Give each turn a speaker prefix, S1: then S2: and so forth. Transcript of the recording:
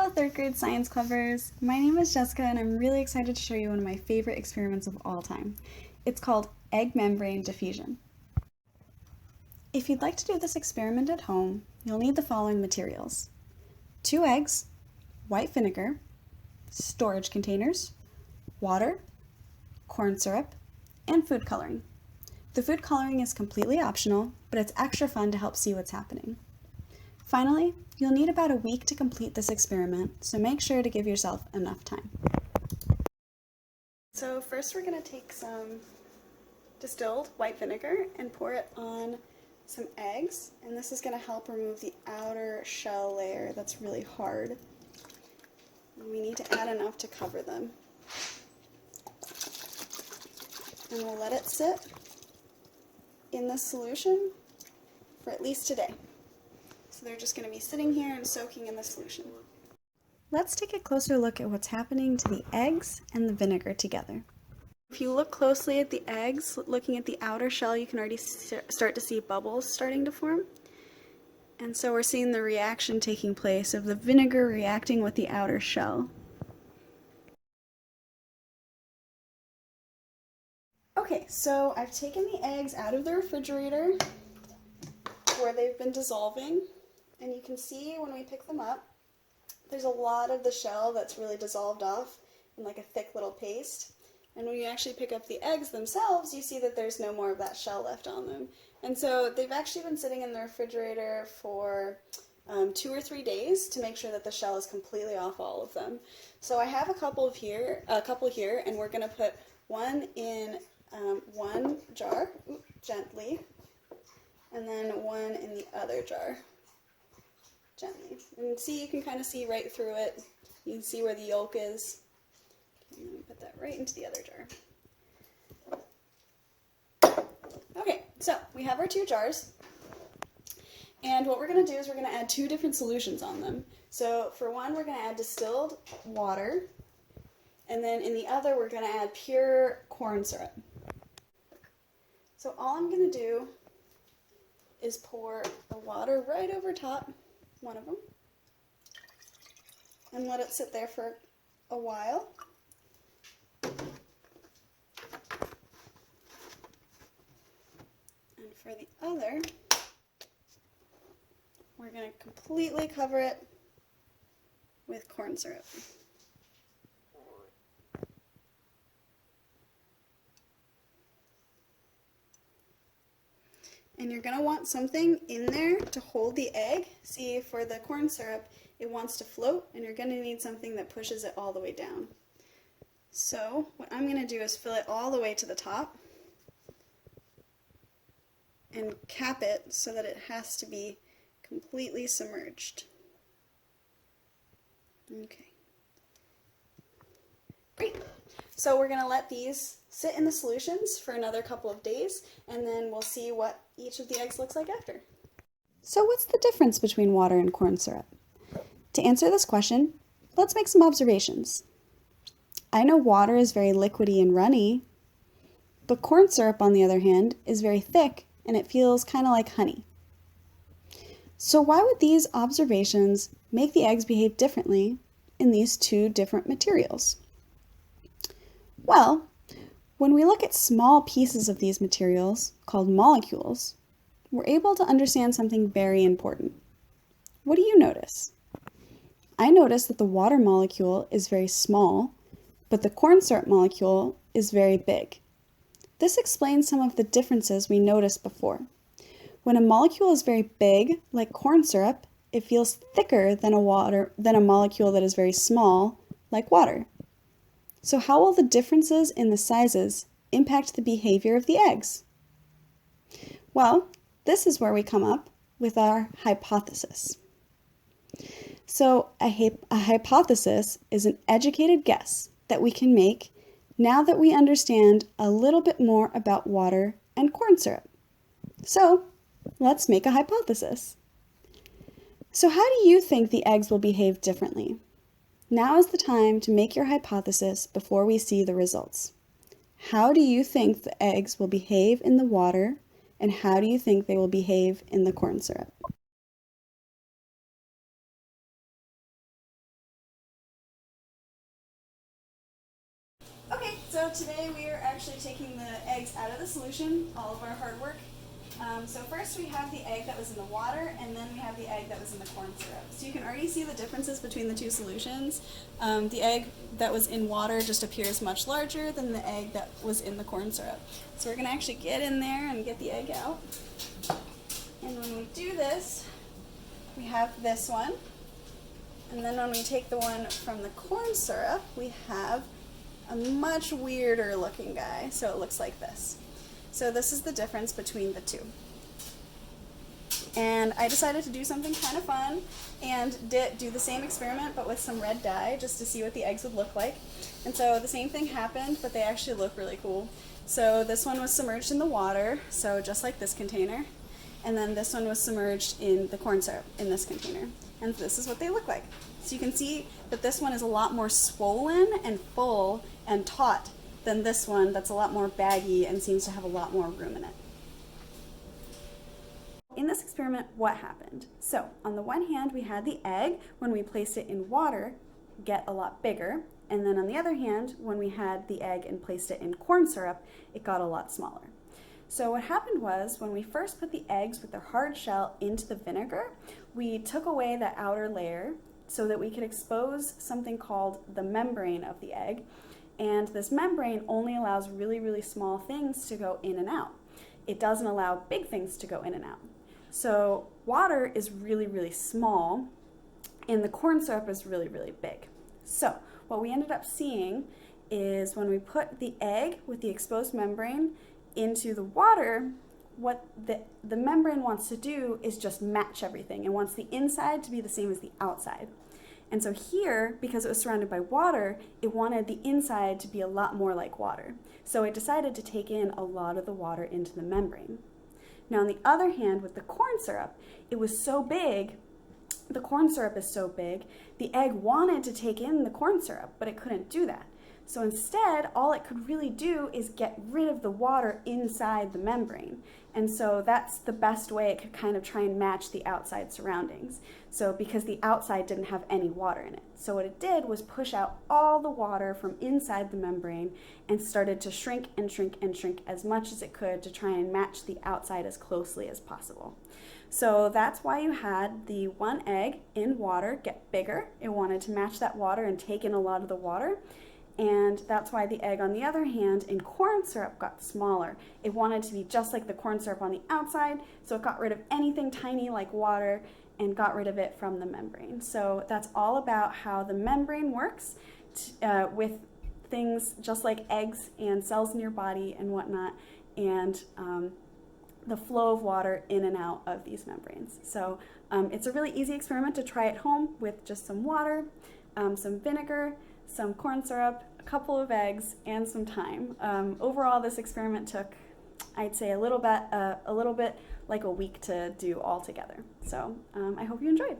S1: Hello, third grade science clubbers. My name is Jessica and I'm really excited to show you one of my favorite experiments of all time. It's called egg membrane diffusion. If you'd like to do this experiment at home, you'll need the following materials: 2 eggs, white vinegar, storage containers, water, corn syrup, and food coloring. The food coloring is completely optional, but it's extra fun to help see what's happening. Finally, you'll need about a week to complete this experiment, so make sure to give yourself enough time. So first we're going to take some distilled white vinegar and pour it on some eggs, and this is going to help remove the outer shell layer that's really hard. And we need to add enough to cover them. And we'll let it sit in this solution for at least a day. So they're just going to be sitting here and soaking in the solution. Let's take a closer look at what's happening to the eggs and the vinegar together. If you look closely at the eggs, looking at the outer shell, you can already start to see bubbles starting to form. And so we're seeing the reaction taking place of the vinegar reacting with the outer shell. Okay, so I've taken the eggs out of the refrigerator where they've been dissolving. And you can see when we pick them up, there's a lot of the shell that's really dissolved off in like a thick little paste. And when you actually pick up the eggs themselves, you see that there's no more of that shell left on them. And so they've actually been sitting in the refrigerator for 2 or 3 days to make sure that the shell is completely off all of them. So I have a couple here, and we're going to put one in one jar, gently, and then one in the other jar. Gently. And see, you can kind of see right through it. You can see where the yolk is. And then put that right into the other jar. Okay, so we have our 2 jars. And what we're going to do is we're going to add 2 different solutions on them. So for one, we're going to add distilled water. And then in the other, we're going to add pure corn syrup. So all I'm going to do is pour the water right over top, one of them, and let it sit there for a while. And for the other, we're going to completely cover it with corn syrup. And you're going to want something in there to hold the egg. See, for the corn syrup, it wants to float, and you're going to need something that pushes it all the way down. So what I'm going to do is fill it all the way to the top and cap it so that it has to be completely submerged. Okay. Great. So we're going to let these sit in the solutions for another couple of days, and then we'll see what each of the eggs looks like after. So what's the difference between water and corn syrup? To answer this question, let's make some observations. I know water is very liquidy and runny, but corn syrup, on the other hand, is very thick and it feels kind of like honey. So why would these observations make the eggs behave differently in these 2 different materials? Well, when we look at small pieces of these materials, called molecules, we're able to understand something very important. What do you notice? I notice that the water molecule is very small, but the corn syrup molecule is very big. This explains some of the differences we noticed before. When a molecule is very big, like corn syrup, it feels thicker than a molecule that is very small, like water. So how will the differences in the sizes impact the behavior of the eggs? Well, this is where we come up with our hypothesis. So a hypothesis is an educated guess that we can make now that we understand a little bit more about water and corn syrup. So let's make a hypothesis. So how do you think the eggs will behave differently? Now is the time to make your hypothesis before we see the results. How do you think the eggs will behave in the water, and how do you think they will behave in the corn syrup? So today we are actually taking the eggs out of the solution, all of our hard work. So first we have the egg that was in the water, and then we have the egg that was in the corn syrup. So you can already see the differences between the two solutions. The egg that was in water just appears much larger than the egg that was in the corn syrup. So we're going to actually get in there and get the egg out. And when we do this, we have this one. And then when we take the one from the corn syrup, we have a much weirder looking guy. So it looks like this. So this is the difference between the two. And I decided to do something kind of fun and do the same experiment but with some red dye just to see what the eggs would look like. And so the same thing happened, but they actually look really cool. So this one was submerged in the water, so just like this container. And then this one was submerged in the corn syrup in this container. And this is what they look like. So you can see that this one is a lot more swollen and full and taut than this one that's a lot more baggy and seems to have a lot more room in it. In this experiment, what happened? So on the one hand, we had the egg, when we placed it in water, get a lot bigger. And then on the other hand, when we had the egg and placed it in corn syrup, it got a lot smaller. So what happened was, when we first put the eggs with their hard shell into the vinegar, we took away the outer layer so that we could expose something called the membrane of the egg. And this membrane only allows really, really small things to go in and out. It doesn't allow big things to go in and out. So water is really, really small, and the corn syrup is really, really big. So what we ended up seeing is when we put the egg with the exposed membrane into the water, what the membrane wants to do is just match everything. It wants the inside to be the same as the outside. And so here, because it was surrounded by water, it wanted the inside to be a lot more like water. So it decided to take in a lot of the water into the membrane. Now on the other hand, with the corn syrup, it was so big, the corn syrup is so big, the egg wanted to take in the corn syrup, but it couldn't do that. So instead, all it could really do is get rid of the water inside the membrane. And so that's the best way it could kind of try and match the outside surroundings. So because the outside didn't have any water in it. So what it did was push out all the water from inside the membrane and started to shrink and shrink and shrink as much as it could to try and match the outside as closely as possible. So that's why you had the one egg in water get bigger. It wanted to match that water and take in a lot of the water. And that's why the egg, on the other hand, in corn syrup got smaller. It wanted to be just like the corn syrup on the outside, so it got rid of anything tiny like water and got rid of it from the membrane. So that's all about how the membrane works with things just like eggs and cells in your body and whatnot, and the flow of water in and out of these membranes. So it's a really easy experiment to try at home with just some water, some vinegar, some corn syrup, a couple of eggs, and some time. Overall, this experiment took, I'd say, a little bit like a week to do all together. So I hope you enjoyed.